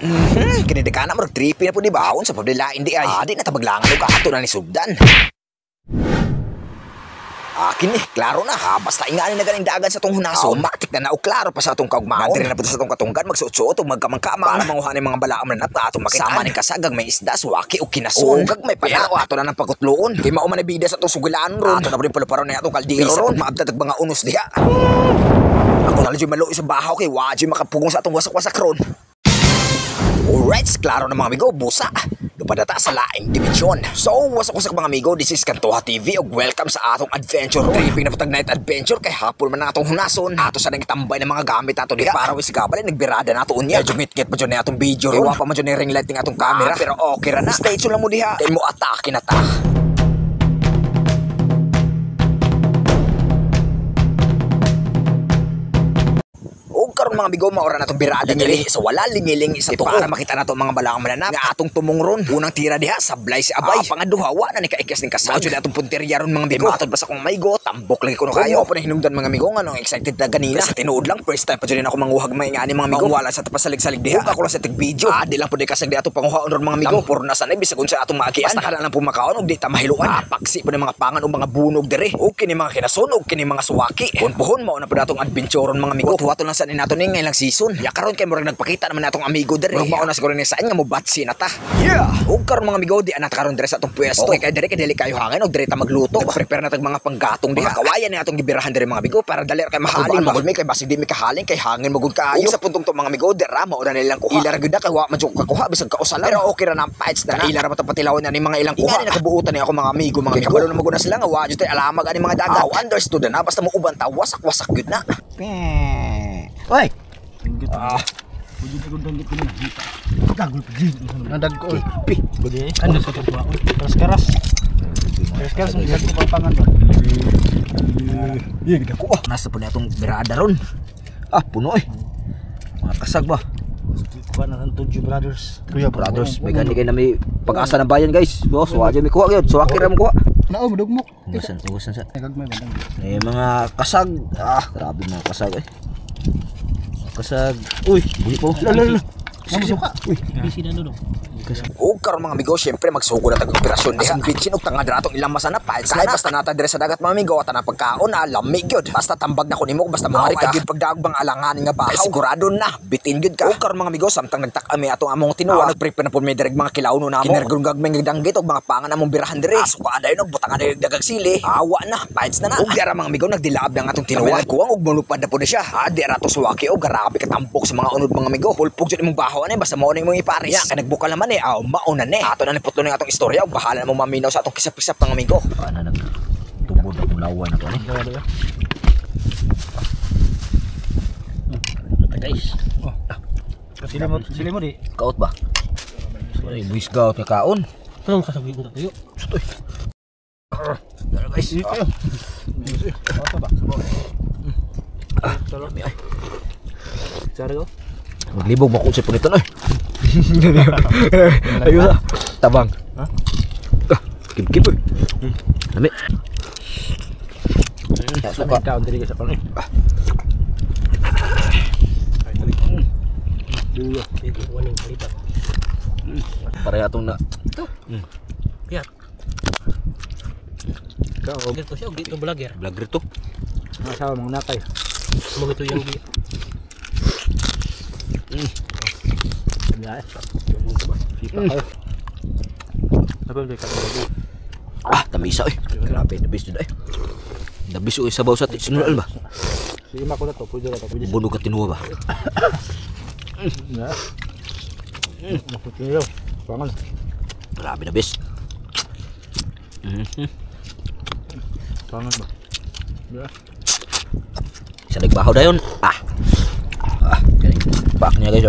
Kini ka na marag trippy na po di baon sa pabdilain di ay. Di na tabaglangan o kato na ni Sugdan. Akin klaro na ha, basta ingani na ganing dagan sa tong hunason. Matik na o klaro pa sa atong kaugmaon. Mandiri na po sa atong katunggan, magsuot-suot o magkamangkama para manguha ni mga balaam na nata atong makitaan. Sama ni kasagang may isda, suwaki o kinason. Kag may panao, ato na ng pagkutloon. Kay mao man na bida sa atong sugilaan ron. Ato na po rin palaparo na atong kaldero ron. Maabdatag mga unos diha. Ako na lang maluoy sa bahaw kay wadyo makapugong sa atong wasak-wasak ron. Alright, klaro na mga amigo, busa. Dupadata sa laing dimensyon. So, wasak-wasak mga amigo, this is Kantoha TV ug welcome sa atong adventure. Tripping na putag night adventure kay hapon man natong hunason. Ato sa nang tambay ng mga gamit ato diha. Para wis gabal nagbirada nato unya. Medyo ngit-ngit pa jud atong video. Iwa pa man jud ni ring lighting atong camera. Pero okay ra na. Stay tuned lang mo diha. Kay mo atake na ta. Karon mga amigo, maura na itong birada dili sa wala lingiling isa to para makita na itong mga balaang mananap nga atong tumungron. Unang tira diha, sablay si Abay. Pangaduha, wa na ni kaikas ng kasal. Dili atong punteriya ron mga amigo. Matod pa sa kong maygo, tambok lagi ko no kayo. Kung hinungdan mga amigo, nga excited na ganina. Sa tinuod lang, first time pa dyan ako manguhag may nga ni mga amigo. Wala sa tapasalig-salig diha. Ako lang sa tig-video. Di lang po di kasag di atong panguhaon ron mga amigo. Tampor na sanay, bisag unsa atong maagian. Basta ka na lang pumakaon, og di ta mahiluan. Paksi po ng mga pangan o mga bunog dire. O kini mga kinason, o kini mga suwaki. Punpuhon, mao na po natong adventure ron mga amigo. Tuwato lang sa ni nato ni ngayong season. Ya karon kay murag nagpakita naman natong amigo dire. Murag mao na siguro ni saan nga mo batsi na ta. Yeah. Ug karon mga amigo di ana karon dire sa atong pwesto. Okay, kay dire kay dili kayo hangin og dire ta magluto. Prepare na tag mga panggatong diha. Kawayan ni atong gibirahan dire mga amigo para dali kay mahalin magud mi kay basig di mi kahalin kay hangin magud kaayo. Sa puntong to mga amigo dira mao na nilang kuha. Ilar gyud na kay wa man jud kakuha bisag kausalan. Pero okay ra na ang fights na. Ilar ra patilawan na ni mga ilang kuha. Ingani nakabuutan ni ako mga amigo mga kabalo na magud na sila nga wa jud tay alamag ani mga dagat. Understood na basta mo uban ta wasak-wasak gyud na. Oy. Pwede ko danggit ko na. Gagol pa din. Nadag ko. Pi. Budi. Ano sa kapwa ko? Karas-karas. Karas-karas mo ko papangan ba? Iya kita ko. Nasa po na itong birada ron. Puno eh. Mga kasag ba? Kuha na ng Tuju Brothers. Kuya Brothers. May gani kayo na may pag-asa ng bayan guys. So wadyo may kuha yun. So akira mo kuha. Madugmok. Ugasan sa. Nagagmay bandang. May mga kasag. Grabe mga kasag eh. Kasag. Uy, buli po. Lalo. Suka. Uy, busy na dong. O karon mga amigo, syempre magsugo na tag operasyon diha. Bitchin og tanga dra atong ilang masana pa. Sana basta nata dire sa dagat mga amigo, ata na pagkaon lamig gyud. Basta tambag na ko nimo basta maari ka gyud pagdagbang alanganin nga bahaw. Sigurado na bitin gyud ka. O karon mga amigo, samtang nagtak-ami atong among tinuwa, nagprepare na pud may direk mga kilawno namo. Kinergungag may danggit og mga pangan among birahan dire. Suka dayon og butangan dire dagag sili. Awa na, fights na na. Og dira mga amigo nagdilaab na atong tinuwa. Kuwang og mulupad na pud siya. Dira to suwaki og grabe ka tampok sa mga unod mga amigo. Pulpog jud imong bahaw ani basta mao ning mong iparis. Ya, kay nagbukal naman mauna ni. Ato na niputlo ng atong istorya ug bahala na mo maminaw sa atong kisap-kisap mga amigo. Paano nag tubod akong lawan na to ni? Guys. Sili mo di. Kaot ba? Sorry, buwis gaot ka kaon. Anong kasabihin ko tayo? Sutoy. Dara guys. Apa ba? Tolong ay. Cari ko. Maglibog mo kung sipon ito na. Ayun na. Tabang. Ha? Kim-kim eh. Lami. Suka. Kaon diri sa pang. Ay dali. Dulo. Ito waning kalipat. Pareha itong na. Ito. Piat. Kau dito siya dito vlogger. Vlogger to. Masawa mga nakay. Mga ito yung Tamisa eh. Grabe, nabis dyan eh. Nabis o sabaw sa sinulal ba? Sige mako na to, pwede na to. Bunog ka tinuwa ba? Nakutiyo. Pangan. Grabe nabis. Pangan ba? Isa nagbahaw na yun. Galing. Back niya guys.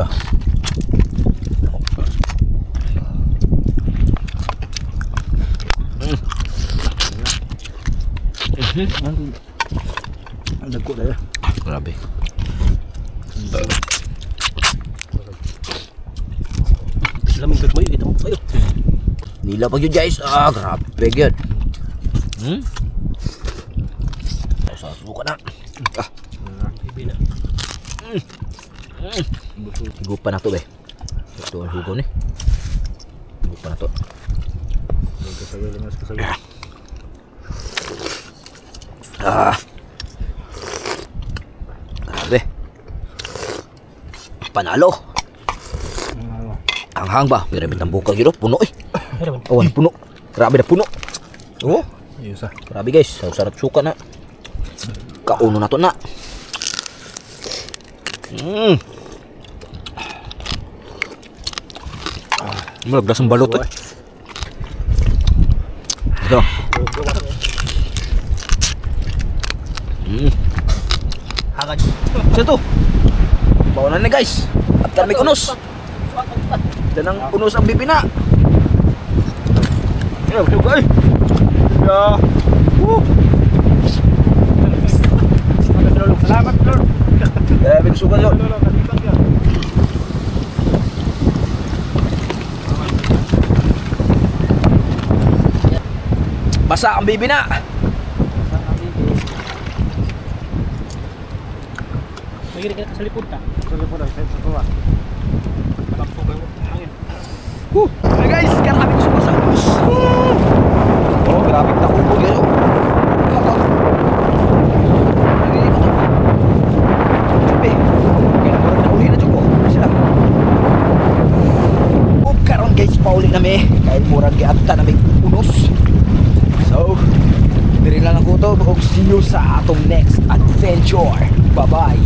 Ang dagko na yan. Grabe. Lamang gagmay, ito mo kayo. Nila pag yun guys. Grabe yun. Susuka na. Ibi na. Higupan na to eh. Ito ang hugo ni. Buka na to. Grabe. Panalo. Ang hang ba? May ramit ng buka giro. Puno eh. Awan, puno. Grabe na puno. Oh. Yes, Grabe guys. Sarap suka na. Kauno na to na. Malagdas ang balot eh. Ito. Hagad. Siya to. Bawa na guys. After may kunos. Dan ang kunos ang bibina. Ayo, guys. Ya. Salamat, Lord. Grabe suka yun. Basa ang bibina. Magiging ka sa likod ta. Sa likod sa bawah. Tampok ang hangin. Hey guys, grabe suka sa kunos. Oh, grabe nakupo dito. Guys, pauli na may kahit murag giabta na may unos. So, diri lang ako to. See you sa atong next adventure. Bye-bye.